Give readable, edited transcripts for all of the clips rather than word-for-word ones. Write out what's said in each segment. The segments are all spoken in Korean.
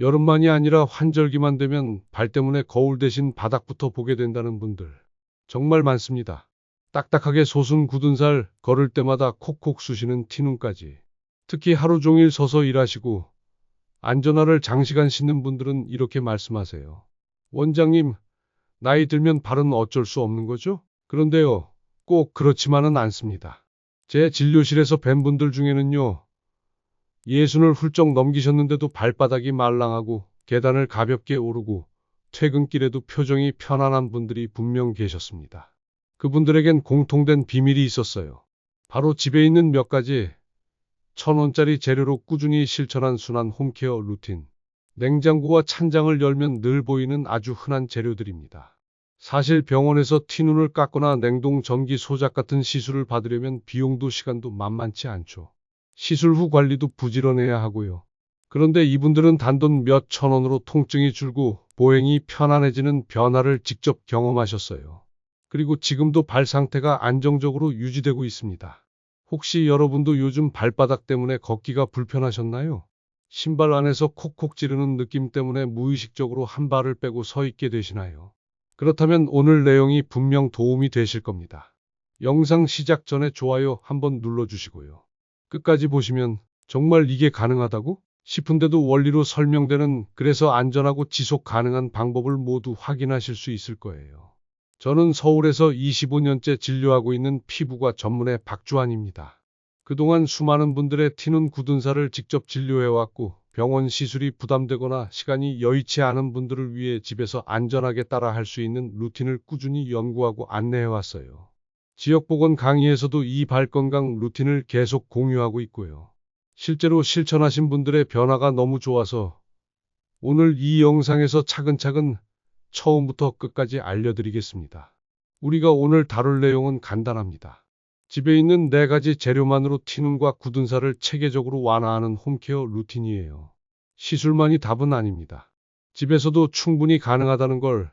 여름만이 아니라 환절기만 되면 발 때문에 거울 대신 바닥부터 보게 된다는 분들 정말 많습니다. 딱딱하게 솟은 굳은 살, 걸을 때마다 콕콕 쑤시는 티눈까지. 특히 하루 종일 서서 일하시고 안전화를 장시간 신는 분들은 이렇게 말씀하세요. 원장님, 나이 들면 발은 어쩔 수 없는 거죠? 그런데요, 꼭 그렇지만은 않습니다. 제 진료실에서 뵌 분들 중에는요, 예순을 훌쩍 넘기셨는데도 발바닥이 말랑하고 계단을 가볍게 오르고 퇴근길에도 표정이 편안한 분들이 분명 계셨습니다. 그분들에겐 공통된 비밀이 있었어요. 바로 집에 있는 몇 가지 1,000원짜리 재료로 꾸준히 실천한 순한 홈케어 루틴. 냉장고와 찬장을 열면 늘 보이는 아주 흔한 재료들입니다. 사실 병원에서 티눈을 깎거나 냉동 전기 소작 같은 시술을 받으려면 비용도 시간도 만만치 않죠. 시술 후 관리도 부지런해야 하고요. 그런데 이분들은 단돈 몇 천 원으로 통증이 줄고 보행이 편안해지는 변화를 직접 경험하셨어요. 그리고 지금도 발 상태가 안정적으로 유지되고 있습니다. 혹시 여러분도 요즘 발바닥 때문에 걷기가 불편하셨나요? 신발 안에서 콕콕 찌르는 느낌 때문에 무의식적으로 한 발을 빼고 서 있게 되시나요? 그렇다면 오늘 내용이 분명 도움이 되실 겁니다. 영상 시작 전에 좋아요 한번 눌러주시고요. 끝까지 보시면 정말 이게 가능하다고? 싶은데도 원리로 설명되는 그래서 안전하고 지속 가능한 방법을 모두 확인하실 수 있을 거예요. 저는 서울에서 25년째 진료하고 있는 피부과 전문의 박주환입니다. 그동안 수많은 분들의 티눈 굳은 살을 직접 진료해왔고 병원 시술이 부담되거나 시간이 여의치 않은 분들을 위해 집에서 안전하게 따라 할 수 있는 루틴을 꾸준히 연구하고 안내해왔어요. 지역보건 강의에서도 이 발건강 루틴을 계속 공유하고 있고요. 실제로 실천하신 분들의 변화가 너무 좋아서 오늘 이 영상에서 차근차근 처음부터 끝까지 알려드리겠습니다. 우리가 오늘 다룰 내용은 간단합니다. 집에 있는 4가지 재료만으로 티눈과 굳은 살을 체계적으로 완화하는 홈케어 루틴이에요. 시술만이 답은 아닙니다. 집에서도 충분히 가능하다는 걸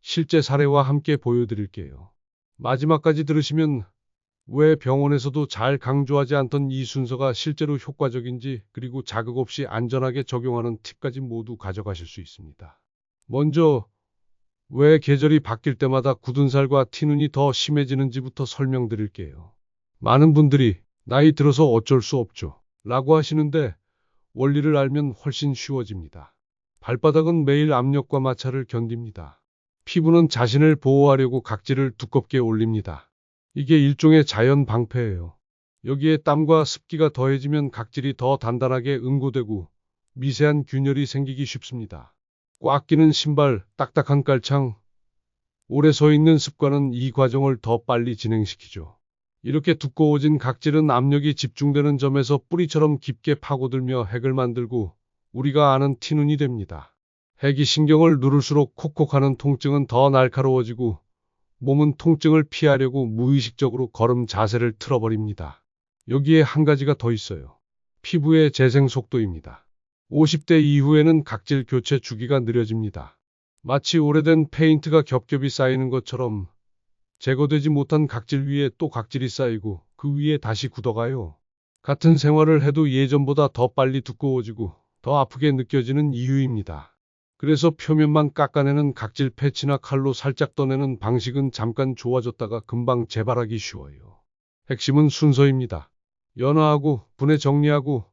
실제 사례와 함께 보여드릴게요. 마지막까지 들으시면 왜 병원에서도 잘 강조하지 않던 이 순서가 실제로 효과적인지 그리고 자극 없이 안전하게 적용하는 팁까지 모두 가져가실 수 있습니다. 먼저 왜 계절이 바뀔 때마다 굳은 살과 티눈이 더 심해지는지부터 설명드릴게요. 많은 분들이 나이 들어서 어쩔 수 없죠 라고 하시는데 원리를 알면 훨씬 쉬워집니다. 발바닥은 매일 압력과 마찰을 견딥니다. 피부는 자신을 보호하려고 각질을 두껍게 올립니다. 이게 일종의 자연 방패예요. 여기에 땀과 습기가 더해지면 각질이 더 단단하게 응고되고 미세한 균열이 생기기 쉽습니다. 꽉 끼는 신발, 딱딱한 깔창, 오래 서 있는 습관은 이 과정을 더 빨리 진행시키죠. 이렇게 두꺼워진 각질은 압력이 집중되는 점에서 뿌리처럼 깊게 파고들며 핵을 만들고 우리가 아는 티눈이 됩니다. 핵이 신경을 누를수록 콕콕하는 통증은 더 날카로워지고 몸은 통증을 피하려고 무의식적으로 걸음 자세를 틀어버립니다. 여기에 한 가지가 더 있어요. 피부의 재생 속도입니다. 50대 이후에는 각질 교체 주기가 느려집니다. 마치 오래된 페인트가 겹겹이 쌓이는 것처럼 제거되지 못한 각질 위에 또 각질이 쌓이고 그 위에 다시 굳어가요. 같은 생활을 해도 예전보다 더 빨리 두꺼워지고 더 아프게 느껴지는 이유입니다. 그래서 표면만 깎아내는 각질 패치나 칼로 살짝 떠내는 방식은 잠깐 좋아졌다가 금방 재발하기 쉬워요. 핵심은 순서입니다. 연화하고 분해 정리하고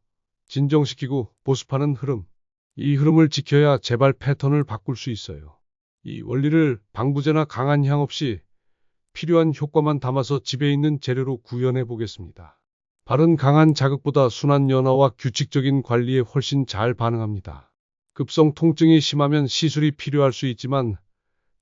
진정시키고 보습하는 흐름. 이 흐름을 지켜야 재발 패턴을 바꿀 수 있어요. 이 원리를 방부제나 강한 향 없이 필요한 효과만 담아서 집에 있는 재료로 구현해 보겠습니다. 발은 강한 자극보다 순한 연화와 규칙적인 관리에 훨씬 잘 반응합니다. 급성 통증이 심하면 시술이 필요할 수 있지만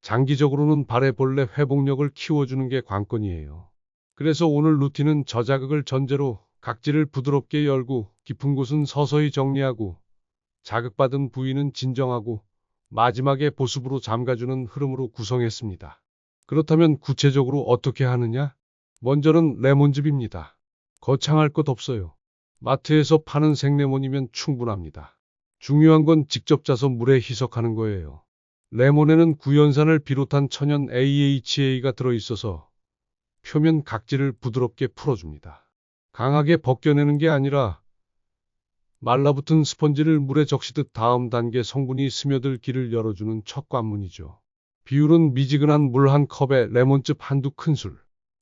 장기적으로는 발의 본래 회복력을 키워주는 게 관건이에요. 그래서 오늘 루틴은 저자극을 전제로 각질을 부드럽게 열고 깊은 곳은 서서히 정리하고 자극받은 부위는 진정하고 마지막에 보습으로 잠가주는 흐름으로 구성했습니다. 그렇다면 구체적으로 어떻게 하느냐? 먼저는 레몬즙입니다. 거창할 것 없어요. 마트에서 파는 생레몬이면 충분합니다. 중요한 건 직접 짜서 물에 희석하는 거예요. 레몬에는 구연산을 비롯한 천연 AHA가 들어있어서 표면 각질을 부드럽게 풀어줍니다. 강하게 벗겨내는 게 아니라 말라붙은 스펀지를 물에 적시듯 다음 단계 성분이 스며들 길을 열어주는 첫 관문이죠. 비율은 미지근한 물 한 컵에 레몬즙 한두 큰술.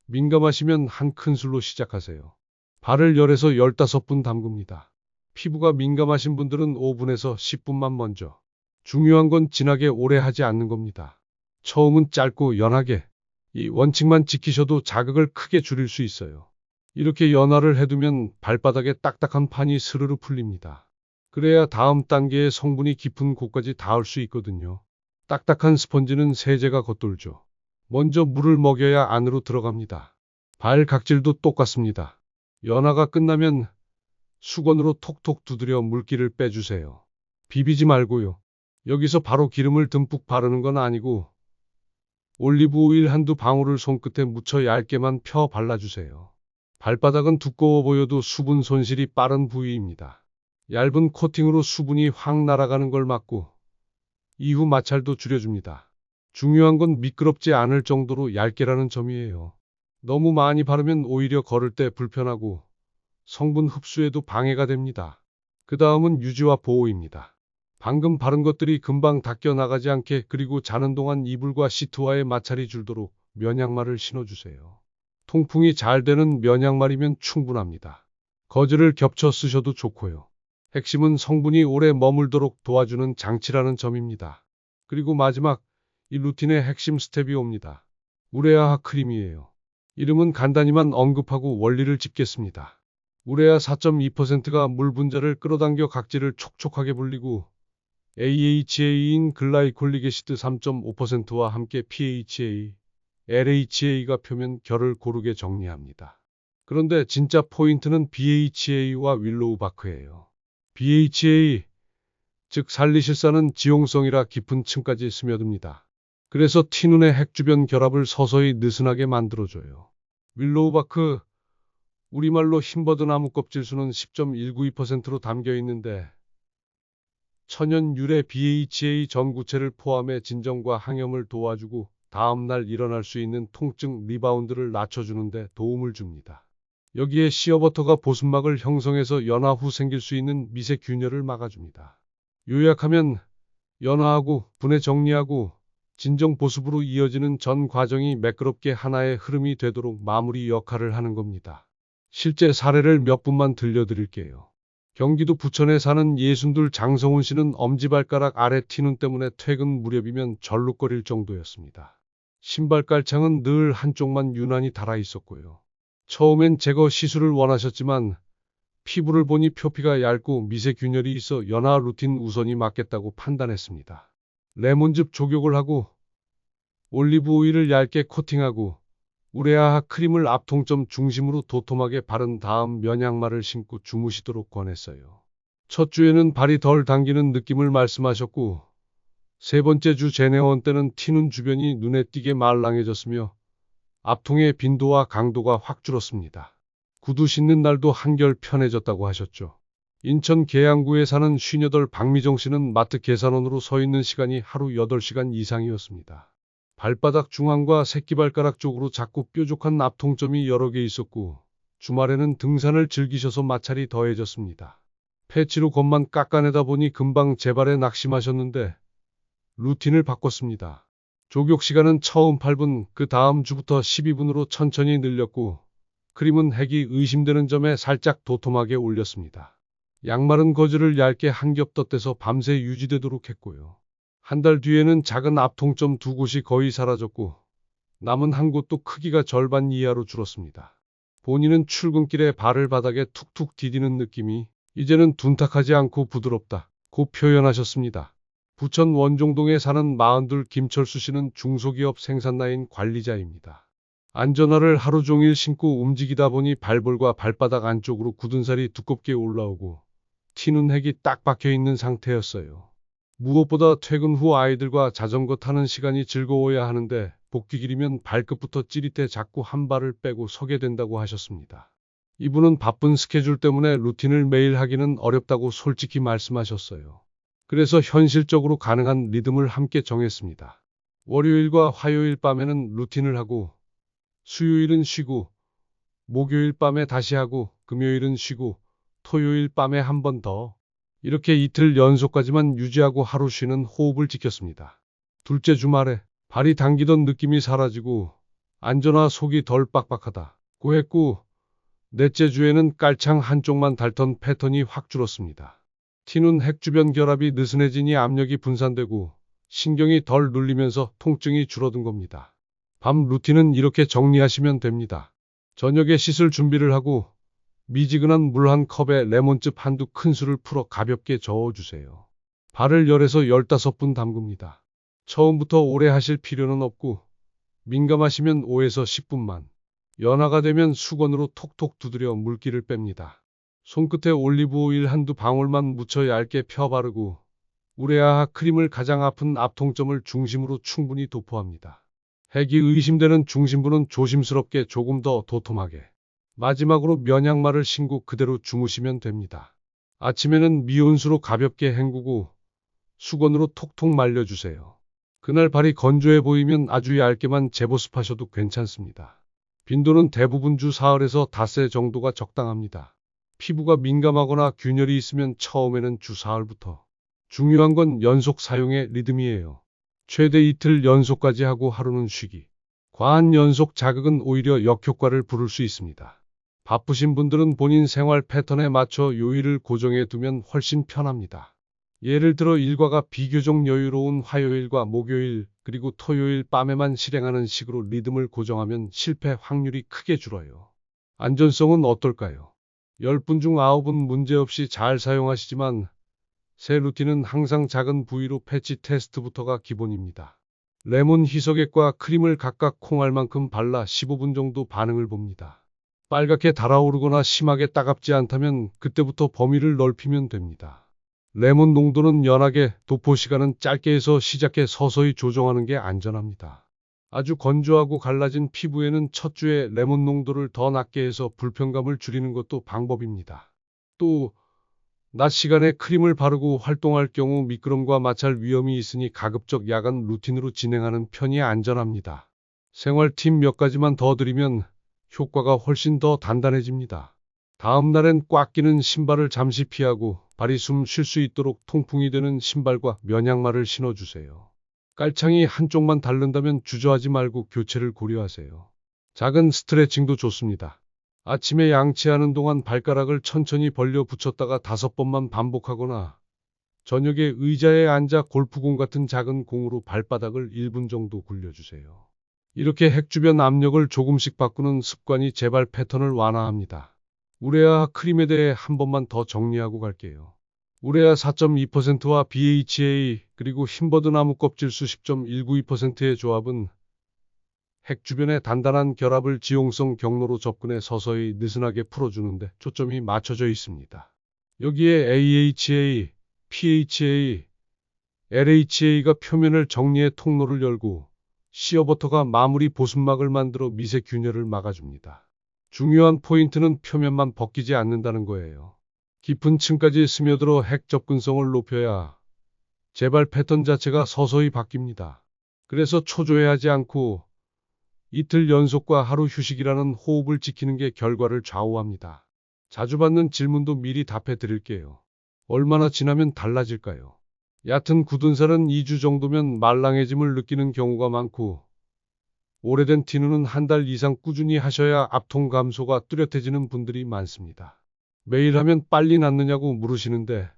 민감하시면 한 큰술로 시작하세요. 발을 열에서 15분 담급니다. 피부가 민감하신 분들은 5분에서 10분만 먼저. 중요한 건 진하게 오래 하지 않는 겁니다. 처음은 짧고 연하게. 이 원칙만 지키셔도 자극을 크게 줄일 수 있어요. 이렇게 연화를 해두면 발바닥에 딱딱한 판이 스르르 풀립니다. 그래야 다음 단계의 성분이 깊은 곳까지 닿을 수 있거든요. 딱딱한 스펀지는 세제가 겉돌죠. 먼저 물을 먹여야 안으로 들어갑니다. 발 각질도 똑같습니다. 연화가 끝나면 수건으로 톡톡 두드려 물기를 빼주세요. 비비지 말고요. 여기서 바로 기름을 듬뿍 바르는 건 아니고 올리브 오일 한두 방울을 손끝에 묻혀 얇게만 펴 발라주세요. 발바닥은 두꺼워 보여도 수분 손실이 빠른 부위입니다. 얇은 코팅으로 수분이 확 날아가는 걸 막고 이후 마찰도 줄여줍니다. 중요한 건 미끄럽지 않을 정도로 얇게라는 점이에요. 너무 많이 바르면 오히려 걸을 때 불편하고 성분 흡수에도 방해가 됩니다. 그 다음은 유지와 보호입니다. 방금 바른 것들이 금방 닦여 나가지 않게 그리고 자는 동안 이불과 시트와의 마찰이 줄도록 면양말을 신어주세요. 통풍이 잘 되는 면양말이면 충분합니다. 거즈를 겹쳐 쓰셔도 좋고요. 핵심은 성분이 오래 머물도록 도와주는 장치라는 점입니다. 그리고 마지막, 이 루틴의 핵심 스텝이 옵니다. 우레아 크림이에요. 이름은 간단히만 언급하고 원리를 짚겠습니다. 우레아 4.2%가 물 분자를 끌어당겨 각질을 촉촉하게 불리고 AHA인 글라이콜릭 애시드 3.5%와 함께 PHA, LHA가 표면 결을 고르게 정리합니다. 그런데 진짜 포인트는 BHA와 윌로우 바크예요. BHA, 즉 살리실산은 지용성이라 깊은 층까지 스며듭니다. 그래서 티눈의 핵 주변 결합을 서서히 느슨하게 만들어줘요. 윌로우 바크, 우리말로 흰버드 나무 껍질수는 10.192%로 담겨 있는데 천연 유래 BHA 전구체를 포함해 진정과 항염을 도와주고 다음날 일어날 수 있는 통증 리바운드를 낮춰주는데 도움을 줍니다. 여기에 시어버터가 보습막을 형성해서 연화 후 생길 수 있는 미세 균열을 막아줍니다. 요약하면 연화하고 분해 정리하고 진정 보습으로 이어지는 전 과정이 매끄럽게 하나의 흐름이 되도록 마무리 역할을 하는 겁니다. 실제 사례를 몇 분만 들려드릴게요. 경기도 부천에 사는 62 장성훈 씨는 엄지발가락 아래 티눈 때문에 퇴근 무렵이면 절룩거릴 정도였습니다. 신발 깔창은 늘 한쪽만 유난히 달아 있었고요. 처음엔 제거 시술을 원하셨지만 피부를 보니 표피가 얇고 미세균열이 있어 연화 루틴 우선이 맞겠다고 판단했습니다. 레몬즙 족욕을 하고 올리브 오일을 얇게 코팅하고 우레아 크림을 앞통점 중심으로 도톰하게 바른 다음 면양말을 신고 주무시도록 권했어요. 첫 주에는 발이 덜 당기는 느낌을 말씀하셨고 세 번째 주 제네원 때는 티눈 주변이 눈에 띄게 말랑해졌으며 앞통의 빈도와 강도가 확 줄었습니다. 구두 신는 날도 한결 편해졌다고 하셨죠. 인천 계양구에 사는 58 박미정 씨는 마트 계산원으로 서 있는 시간이 하루 8시간 이상이었습니다. 발바닥 중앙과 새끼발가락 쪽으로 자꾸 뾰족한 앞통점이 여러 개 있었고 주말에는 등산을 즐기셔서 마찰이 더해졌습니다. 패치로 겉만 깎아내다 보니 금방 재발에 낙심하셨는데 루틴을 바꿨습니다. 족욕 시간은 처음 8분, 그 다음 주부터 12분으로 천천히 늘렸고 크림은 핵이 의심되는 점에 살짝 도톰하게 올렸습니다. 양말은 거즈를 얇게 한 겹 덧대서 밤새 유지되도록 했고요. 한 달 뒤에는 작은 앞통점 두 곳이 거의 사라졌고 남은 한 곳도 크기가 절반 이하로 줄었습니다. 본인은 출근길에 발을 바닥에 툭툭 디디는 느낌이 이제는 둔탁하지 않고 부드럽다고 표현하셨습니다. 부천 원종동에 사는 42 김철수 씨는 중소기업 생산라인 관리자입니다. 안전화를 하루 종일 신고 움직이다 보니 발볼과 발바닥 안쪽으로 굳은 살이 두껍게 올라오고 티눈 핵이 딱 박혀 있는 상태였어요. 무엇보다 퇴근 후 아이들과 자전거 타는 시간이 즐거워야 하는데 복귀 길이면 발끝부터 찌릿해 자꾸 한 발을 빼고 서게 된다고 하셨습니다. 이분은 바쁜 스케줄 때문에 루틴을 매일 하기는 어렵다고 솔직히 말씀하셨어요. 그래서 현실적으로 가능한 리듬을 함께 정했습니다. 월요일과 화요일 밤에는 루틴을 하고 수요일은 쉬고 목요일 밤에 다시 하고 금요일은 쉬고 토요일 밤에 한 번 더. 이렇게 이틀 연속까지만 유지하고 하루 쉬는 호흡을 지켰습니다. 둘째 주말에 발이 당기던 느낌이 사라지고 안전화 속이 덜 빡빡하다고 했고, 넷째 주에는 깔창 한쪽만 닳던 패턴이 확 줄었습니다. T는 핵 주변 결합이 느슨해지니 압력이 분산되고 신경이 덜 눌리면서 통증이 줄어든 겁니다. 밤 루틴은 이렇게 정리하시면 됩니다. 저녁에 씻을 준비를 하고 미지근한 물 한 컵에 레몬즙 한두 큰술을 풀어 가볍게 저어주세요. 발을 열에서 15분 담급니다. 처음부터 오래 하실 필요는 없고 민감하시면 5에서 10분만. 연화가 되면 수건으로 톡톡 두드려 물기를 뺍니다. 손끝에 올리브 오일 한두 방울만 묻혀 얇게 펴 바르고 우레아 크림을 가장 아픈 앞통점을 중심으로 충분히 도포합니다. 핵이 의심되는 중심부는 조심스럽게 조금 더 도톰하게. 마지막으로 면약말을 신고 그대로 주무시면 됩니다. 아침에는 미온수로 가볍게 헹구고 수건으로 톡톡 말려주세요. 그날 발이 건조해 보이면 아주 얇게만 재보습하셔도 괜찮습니다. 빈도는 대부분 주 사흘에서 닷새 정도가 적당합니다. 피부가 민감하거나 균열이 있으면 처음에는 주 사흘부터. 중요한 건 연속 사용의 리듬이에요. 최대 이틀 연속까지 하고 하루는 쉬기. 과한 연속 자극은 오히려 역효과를 부를 수 있습니다. 바쁘신 분들은 본인 생활 패턴에 맞춰 요일을 고정해 두면 훨씬 편합니다. 예를 들어 일과가 비교적 여유로운 화요일과 목요일 그리고 토요일 밤에만 실행하는 식으로 리듬을 고정하면 실패 확률이 크게 줄어요. 안전성은 어떨까요? 10분 중 9분 문제없이 잘 사용하시지만 새 루틴은 항상 작은 부위로 패치 테스트부터가 기본입니다. 레몬 희석액과 크림을 각각 콩알만큼 발라 15분 정도 반응을 봅니다. 빨갛게 달아오르거나 심하게 따갑지 않다면 그때부터 범위를 넓히면 됩니다. 레몬 농도는 연하게, 도포 시간은 짧게 해서 시작해 서서히 조정하는 게 안전합니다. 아주 건조하고 갈라진 피부에는 첫 주에 레몬 농도를 더 낮게 해서 불편감을 줄이는 것도 방법입니다. 또 낮 시간에 크림을 바르고 활동할 경우 미끄럼과 마찰 위험이 있으니 가급적 야간 루틴으로 진행하는 편이 안전합니다. 생활 팁 몇 가지만 더 드리면 효과가 훨씬 더 단단해집니다. 다음 날엔 꽉 끼는 신발을 잠시 피하고 발이 숨 쉴 수 있도록 통풍이 되는 신발과 면약말을 신어주세요. 깔창이 한쪽만 닳는다면 주저하지 말고 교체를 고려하세요. 작은 스트레칭도 좋습니다. 아침에 양치하는 동안 발가락을 천천히 벌려 붙였다가 5번만 반복하거나 저녁에 의자에 앉아 골프공 같은 작은 공으로 발바닥을 1분 정도 굴려주세요. 이렇게 핵 주변 압력을 조금씩 바꾸는 습관이 재발 패턴을 완화합니다. 우레아 크림에 대해 한 번만 더 정리하고 갈게요. 우레아 4.2%와 BHA 그리고 흰버드 나무 껍질수 10.192%의 조합은 핵 주변의 단단한 결합을 지용성 경로로 접근해 서서히 느슨하게 풀어주는데 초점이 맞춰져 있습니다. 여기에 AHA, PHA, LHA가 표면을 정리해 통로를 열고 시어버터가 마무리 보습막을 만들어 미세 균열을 막아줍니다. 중요한 포인트는 표면만 벗기지 않는다는 거예요. 깊은 층까지 스며들어 핵 접근성을 높여야 재발 패턴 자체가 서서히 바뀝니다. 그래서 초조해하지 않고 이틀 연속과 하루 휴식이라는 호흡을 지키는 게 결과를 좌우합니다. 자주 받는 질문도 미리 답해 드릴게요. 얼마나 지나면 달라질까요? 얕은 굳은 살은 2주 정도면 말랑해짐을 느끼는 경우가 많고 오래된 티눈은 한 달 이상 꾸준히 하셔야 압통 감소가 뚜렷해지는 분들이 많습니다. 매일 하면 빨리 낫느냐고 물으시는데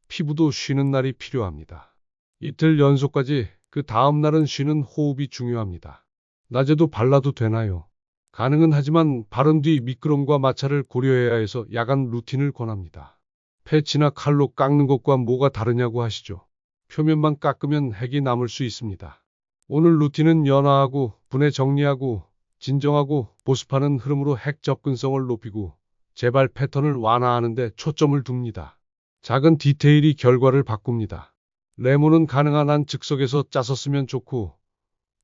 피부도 쉬는 날이 필요합니다. 이틀 연속까지 그 다음 날은 쉬는 호흡이 중요합니다. 낮에도 발라도 되나요? 가능은 하지만 바른 뒤 미끄럼과 마찰을 고려해야 해서 야간 루틴을 권합니다. 패치나 칼로 깎는 것과 뭐가 다르냐고 하시죠. 표면만 깎으면 핵이 남을 수 있습니다. 오늘 루틴은 연화하고 분해 정리하고 진정하고 보습하는 흐름으로 핵 접근성을 높이고 재발 패턴을 완화하는 데 초점을 둡니다. 작은 디테일이 결과를 바꿉니다. 레몬은 가능한 한 즉석에서 짜서 쓰면 좋고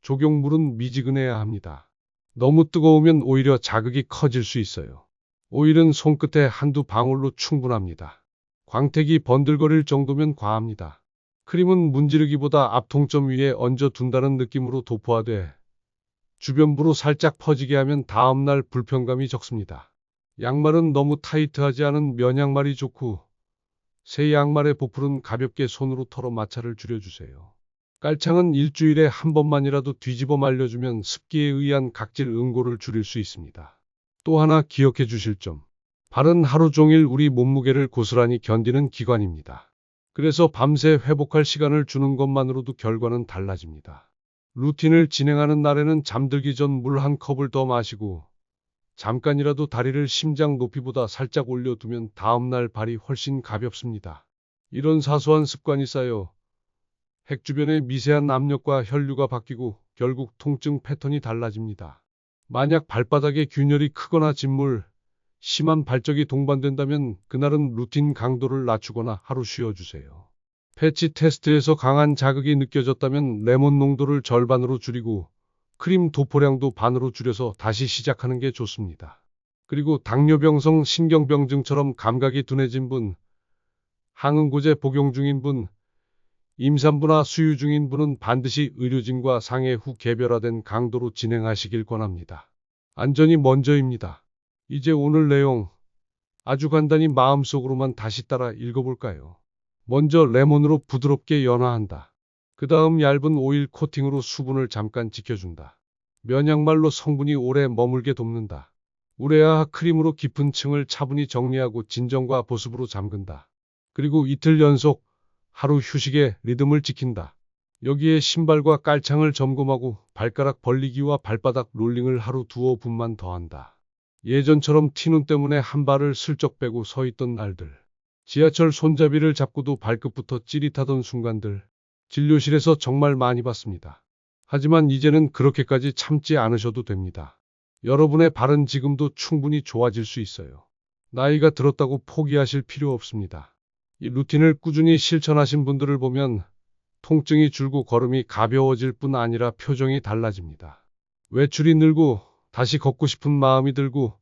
적용물은 미지근해야 합니다. 너무 뜨거우면 오히려 자극이 커질 수 있어요. 오일은 손끝에 한두 방울로 충분합니다. 광택이 번들거릴 정도면 과합니다. 크림은 문지르기보다 앞통점 위에 얹어 둔다는 느낌으로 도포하되 주변부로 살짝 퍼지게 하면 다음날 불편감이 적습니다. 양말은 너무 타이트하지 않은 면 양말이 좋고 새 양말의 보풀은 가볍게 손으로 털어 마찰을 줄여주세요. 깔창은 일주일에 한 번만이라도 뒤집어 말려주면 습기에 의한 각질 응고를 줄일 수 있습니다. 또 하나 기억해 주실 점. 발은 하루 종일 우리 몸무게를 고스란히 견디는 기관입니다. 그래서 밤새 회복할 시간을 주는 것만으로도 결과는 달라집니다. 루틴을 진행하는 날에는 잠들기 전 물 한 컵을 더 마시고 잠깐이라도 다리를 심장 높이보다 살짝 올려두면 다음날 발이 훨씬 가볍습니다. 이런 사소한 습관이 쌓여 핵 주변의 미세한 압력과 혈류가 바뀌고 결국 통증 패턴이 달라집니다. 만약 발바닥에 균열이 크거나 진물, 심한 발적이 동반된다면 그날은 루틴 강도를 낮추거나 하루 쉬어주세요. 패치 테스트에서 강한 자극이 느껴졌다면 레몬 농도를 절반으로 줄이고 크림 도포량도 반으로 줄여서 다시 시작하는 게 좋습니다. 그리고 당뇨병성 신경병증처럼 감각이 둔해진 분, 항응고제 복용 중인 분, 임산부나 수유 중인 분은 반드시 의료진과 상의 후 개별화된 강도로 진행하시길 권합니다. 안전이 먼저입니다. 이제 오늘 내용 아주 간단히 마음속으로만 다시 따라 읽어볼까요? 먼저 레몬으로 부드럽게 연화한다. 그 다음 얇은 오일 코팅으로 수분을 잠깐 지켜준다. 면 양말로 성분이 오래 머물게 돕는다. 우레아 크림으로 깊은 층을 차분히 정리하고 진정과 보습으로 잠근다. 그리고 이틀 연속 하루 휴식의 리듬을 지킨다. 여기에 신발과 깔창을 점검하고 발가락 벌리기와 발바닥 롤링을 하루 두어 분만 더한다. 예전처럼 티눈 때문에 한 발을 슬쩍 빼고 서 있던 날들. 지하철 손잡이를 잡고도 발끝부터 찌릿하던 순간들. 진료실에서 정말 많이 봤습니다. 하지만 이제는 그렇게까지 참지 않으셔도 됩니다. 여러분의 발은 지금도 충분히 좋아질 수 있어요. 나이가 들었다고 포기하실 필요 없습니다. 이 루틴을 꾸준히 실천하신 분들을 보면 통증이 줄고 걸음이 가벼워질 뿐 아니라 표정이 달라집니다. 외출이 늘고 다시 걷고 싶은 마음이 들고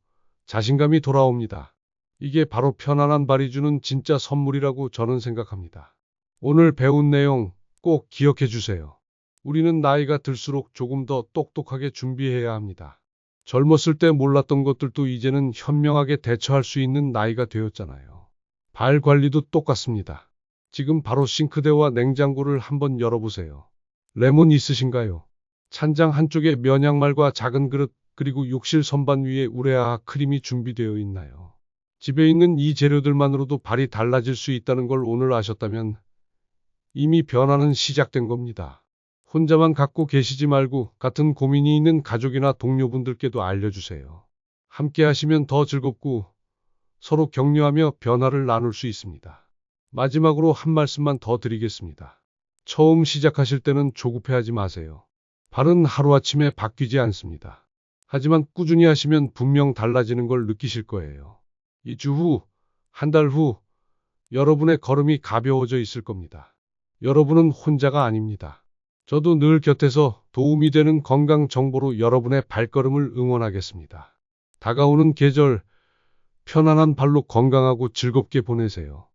자신감이 돌아옵니다. 이게 바로 편안한 발이 주는 진짜 선물이라고 저는 생각합니다. 오늘 배운 내용 꼭 기억해 주세요. 우리는 나이가 들수록 조금 더 똑똑하게 준비해야 합니다. 젊었을 때 몰랐던 것들도 이제는 현명하게 대처할 수 있는 나이가 되었잖아요. 발 관리도 똑같습니다. 지금 바로 싱크대와 냉장고를 한번 열어보세요. 레몬 있으신가요? 찬장 한쪽에 면 양말과 작은 그릇 그리고 욕실 선반 위에 우레아 크림이 준비되어 있나요? 집에 있는 이 재료들만으로도 발이 달라질 수 있다는 걸 오늘 아셨다면 이미 변화는 시작된 겁니다. 혼자만 갖고 계시지 말고 같은 고민이 있는 가족이나 동료분들께도 알려주세요. 함께 하시면 더 즐겁고 서로 격려하며 변화를 나눌 수 있습니다. 마지막으로 한 말씀만 더 드리겠습니다. 처음 시작하실 때는 조급해하지 마세요. 발은 하루아침에 바뀌지 않습니다. 하지만 꾸준히 하시면 분명 달라지는 걸 느끼실 거예요. 2주 후, 한 달 후, 여러분의 걸음이 가벼워져 있을 겁니다. 여러분은 혼자가 아닙니다. 저도 늘 곁에서 도움이 되는 건강 정보로 여러분의 발걸음을 응원하겠습니다. 다가오는 계절, 편안한 발로 건강하고 즐겁게 보내세요.